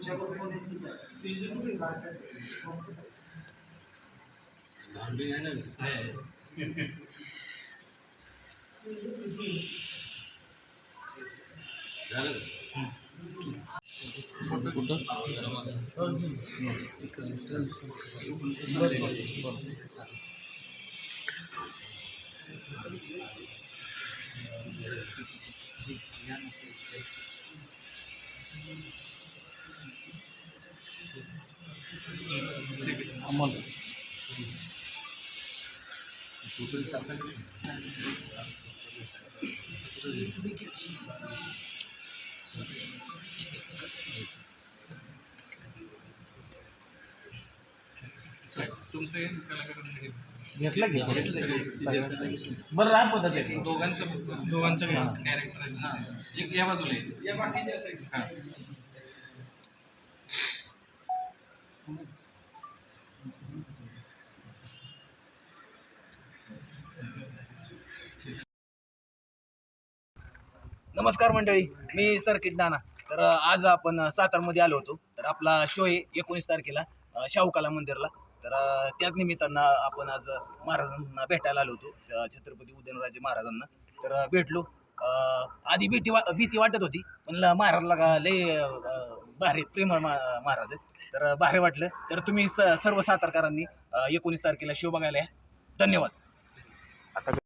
तुमच्याकडे कोण येत नाही ते जे कुठे काढतात लांबी आहे ना आहे झालं कुठं अमोल तुमचे घेतलं की बरं राह पद्धत दोघांचं कॅरेक्टर आहे ना एक या बाजूला आहे या बाकीच्या साईड हां नमस्कार मंडळी, मी सर्किट नाना. तर आज आपण सातारमध्ये आलो होतो. तर आपला शो आहे 19 तारखेला शाहूकाला मंदिरला. तर त्याच निमित्तानं आपण आज महाराजांना भेटायला आलो होतो, छत्रपती उदयनराजे महाराजांना. तर भेटलो. आधी भीती वाटत होती, पण महाराजला का लय भारी प्रेमळ महाराज आहे. तर भारी वाटलं. तर तुम्ही सर्व सातारकरांनी 19 तारखेला शो बघायला या. धन्यवाद.